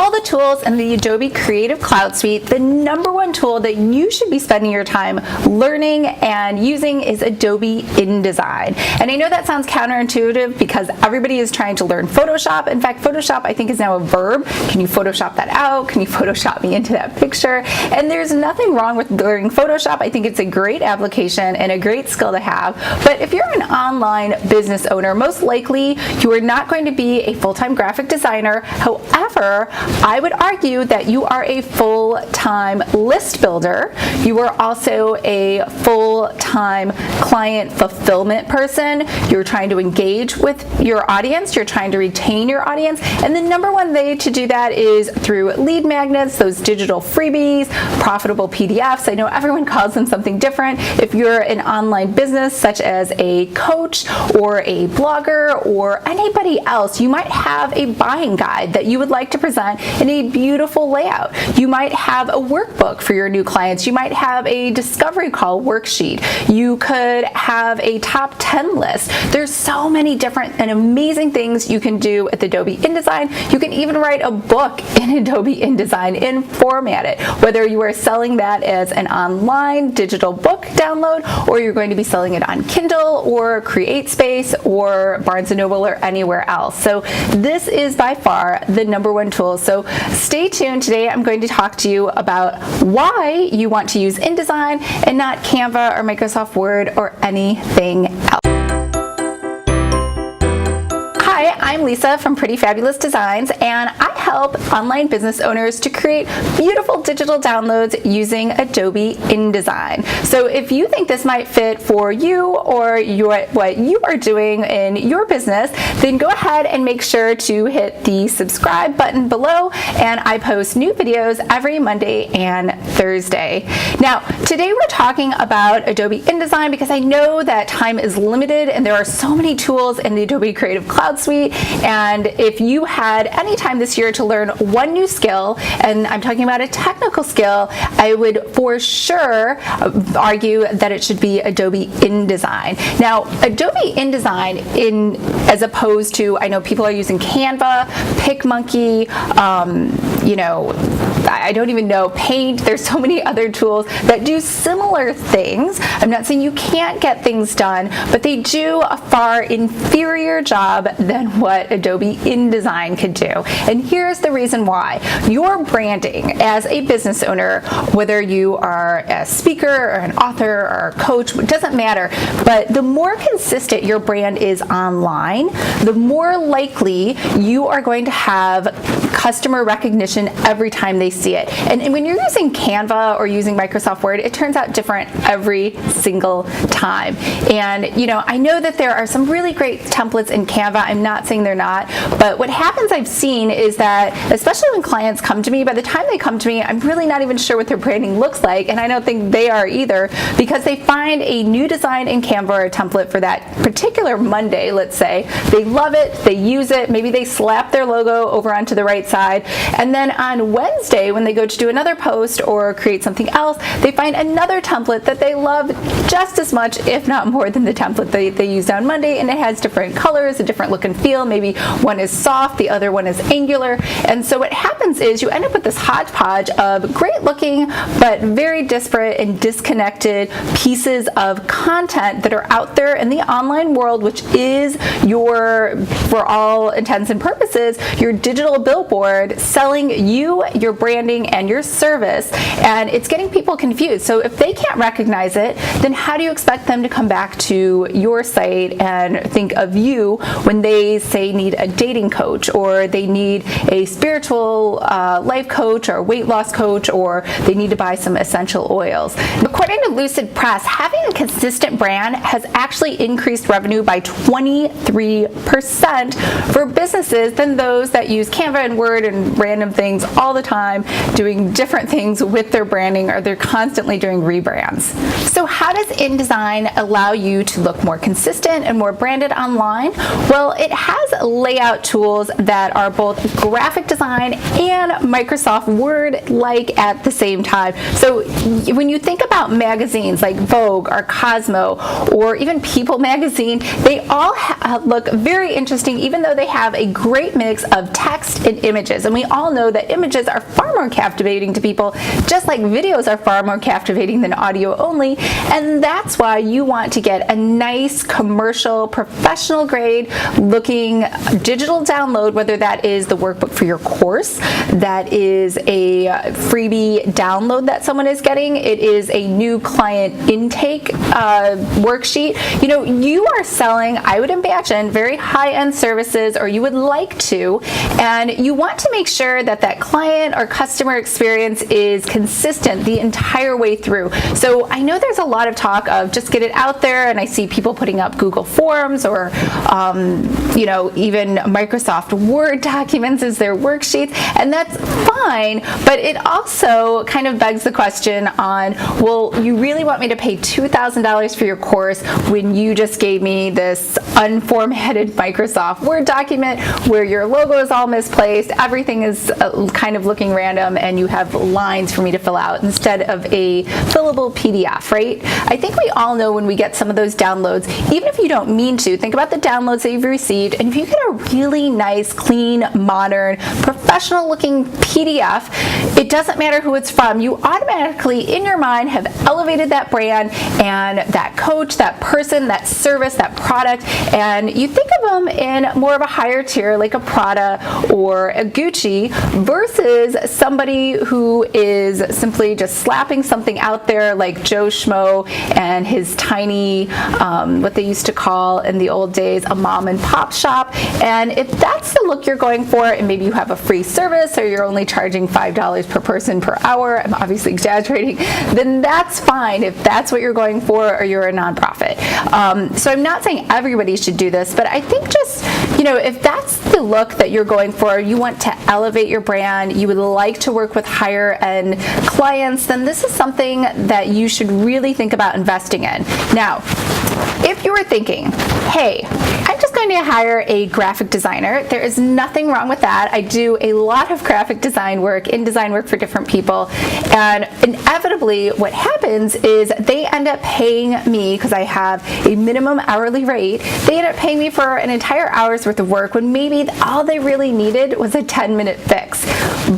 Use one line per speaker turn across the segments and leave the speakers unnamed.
all the tools in the Adobe Creative Cloud Suite, the number one tool that you should be spending your time learning and using is Adobe InDesign. And I know that sounds counterintuitive because everybody is trying to learn Photoshop. In fact, Photoshop I think is now a verb. Can you Photoshop that out? Can you Photoshop me into that picture? And there's nothing wrong with learning Photoshop. I think it's a great application and a great skill to have. But if you're an online business owner, most likely you are not going to be a full-time graphic designer. However, I would argue that you are a full-time list builder. You are also a full-time client fulfillment person. You're trying to engage with your audience. You're trying to retain your audience. And the number one way to do that is through lead magnets, those digital freebies, profitable PDFs. I know everyone calls them something different. If you're an online business such as a coach or a blogger or anybody else, you might have a buying guide that you would like to present in a beautiful layout. You might have a workbook for your new clients. You might have a discovery call worksheet. You could have a top 10 list. There's so many different and amazing things you can do with Adobe InDesign. You can even write a book in Adobe InDesign and format it, whether you are selling that as an online digital book download or you're going to be selling it on Kindle or CreateSpace or Barnes & Noble or anywhere else. So this is by far the number one tool. So stay tuned. Today I'm going to talk to you about why you want to use InDesign and not Canva or Microsoft Word or anything else. Hi, I'm Lisa from Pretty Fabulous Designs, and I help online business owners to create beautiful digital downloads using Adobe InDesign. So if you think this might fit for you or what you are doing in your business, then go ahead and make sure to hit the subscribe button below, and I post new videos every Monday and Thursday. Now, today we're talking about Adobe InDesign because I know that time is limited and there are so many tools in the Adobe Creative Cloud Suite. And if you had any time this year to learn one new skill, and I'm talking about a technical skill, I would for sure argue that it should be Adobe InDesign. Now, Adobe InDesign, as opposed to, I know people are using Canva, PicMonkey, I don't even know, Paint. There's so many other tools that do similar things. I'm not saying you can't get things done, but they do a far inferior job than what Adobe InDesign could do. And here's the reason why. Your branding as a business owner, whether you are a speaker or an author or a coach, it doesn't matter, but the more consistent your brand is online, the more likely you are going to have customer recognition every time they see it. And when you're using Canva or using Microsoft Word, it turns out different every single time. And I know that there are some really great templates in Canva. I'm not saying they're not, but what happens I've seen is that, especially when clients come to me, by the time they come to me, I'm really not even sure what their branding looks like, and I don't think they are either, because they find a new design in Canva or a template for that particular Monday, let's say. They love it, they use it, maybe they slap their logo over onto the right side, and then on Wednesday, when they go to do another post or create something else, they find another template that they love just as much, if not more, than the template they used on Monday, and it has different colors, a different look and feel. Maybe one is soft, the other one is angular, and so what happens is you end up with this hodgepodge of great looking but very disparate and disconnected pieces of content that are out there in the online world, which is for all intents and purposes, your digital billboard selling you, your branding, and your service, and it's getting people confused. So if they can't recognize it, then how do you expect them to come back to your site and think of you when they say need a dating coach, or they need a spiritual life coach or weight loss coach, or they need to buy some essential oils? According to Lucid Press, having a consistent brand has actually increased revenue by 23% for businesses than those that use Canva and Word and random things all the time, doing different things with their branding, or they're constantly doing rebrands. So how does InDesign allow you to look more consistent and more branded online? Well, it has layout tools that are both graphic design and Microsoft Word-like at the same time. So when you think about magazines like Vogue or Cosmo or even People magazine, they all look very interesting, even though they have a great mix of text and images images. And we all know that images are far more captivating to people, just like videos are far more captivating than audio only. And that's why you want to get a nice commercial, professional grade looking digital download, whether that is the workbook for your course, that is a freebie download that someone is getting, it is a new client intake worksheet. You know, you are selling, I would imagine, very high-end services, or you would like to, and you want to make sure that that client or customer experience is consistent the entire way through. So I know there's a lot of talk of just get it out there, and I see people putting up Google Forms or you know, even Microsoft Word documents as their worksheets, and that's fine, but it also kind of begs the question on, well, you really want me to pay $2,000 for your course when you just gave me this unformatted Microsoft Word document where your logo is all misplaced, everything is kind of looking random, and you have lines for me to fill out instead of a fillable PDF, right? I think we all know when we get some of those downloads, even if you don't mean to, think about the downloads that you've received, and if you get a really nice, clean, modern, professional looking PDF, it doesn't matter who it's from, you automatically in your mind have elevated that brand and that coach, that person, that service, that product, and you think of them in more of a higher tier like a Prada or a Gucci versus somebody who is simply just slapping something out there like Joe Schmo and his tiny, what they used to call in the old days, a mom and pop shop. And if that's the look you're going for, and maybe you have a free service or you're only charging $5 per person per hour, I'm obviously exaggerating, then that's fine if that's what you're going for, or you're a nonprofit. So I'm not saying everybody should do this, but I think just, you know, if that's the look that you're going for, you want to elevate your brand, you would like to work with higher end clients, then this is something that you should really think about investing in. Now, if you were thinking, hey, I'm just going to hire a graphic designer, there is nothing wrong with that. I do a lot of graphic design work, InDesign work for different people, and inevitably what happens is they end up paying me, because I have a minimum hourly rate, they end up paying me for an entire hour's worth of work when maybe all they really needed was a 10-minute fix.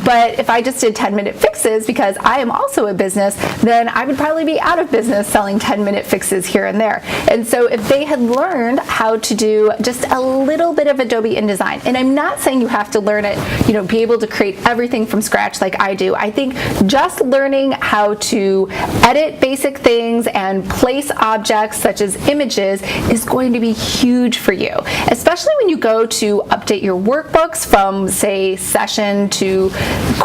But if I just did 10-minute fixes, because I am also a business, then I would probably be out of business selling 10-minute fixes here and there. And so if they had learned how to do just a little bit of Adobe InDesign, and I'm not saying you have to learn it, you know, be able to create everything from scratch like I do. I think just learning how to edit basic things and place objects such as images is going to be huge for you, especially when you go to update your workbooks from, say, session to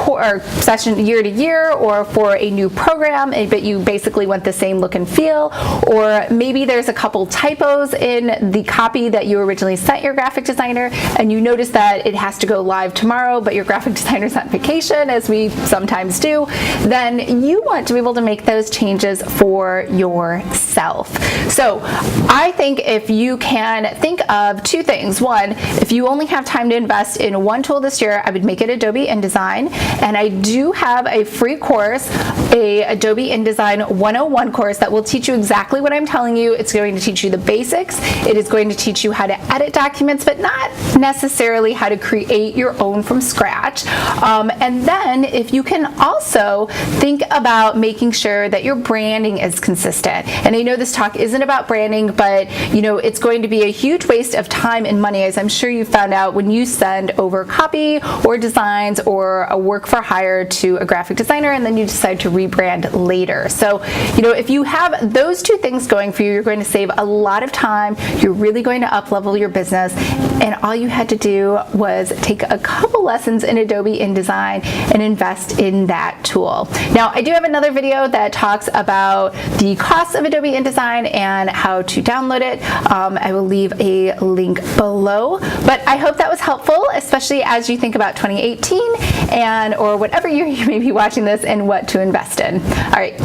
or session year to year, or for a new program, but you basically want the same look and feel, or maybe there's a couple typos in the copy that you originally sent your graphic designer, and you notice that it has to go live tomorrow, but your graphic designer's on vacation, as we sometimes do, then you want to be able to make those changes for yourself. So I think if you can think of two things. One, if you only have time to invest in one tool this year, I would make it Adobe InDesign, and I do have a free course, a Adobe InDesign 101 course that will teach you exactly what I'm telling you. It's going to teach you the basics. It is going to teach you how to edit documents, but not necessarily how to create your own from scratch. And then if you can also think about making sure that your branding is consistent. And I know this talk isn't about branding, but you know, it's going to be a huge waste of time and money, as I'm sure you found out when you send over copy or designs or a work for hire to a graphic designer, and then you decide to rebrand later. So, you know, if you have those two things going for you, you're going to save a lot of time. You're really going to up-level your business, and all you had to do was take a couple lessons in Adobe InDesign and invest in that tool. Now, I do have another video that talks about the costs of Adobe InDesign and how to download it. I will leave a link below, but I hope that was helpful, especially as you think about 2018 or whatever year you may be watching this and what to invest in. All right.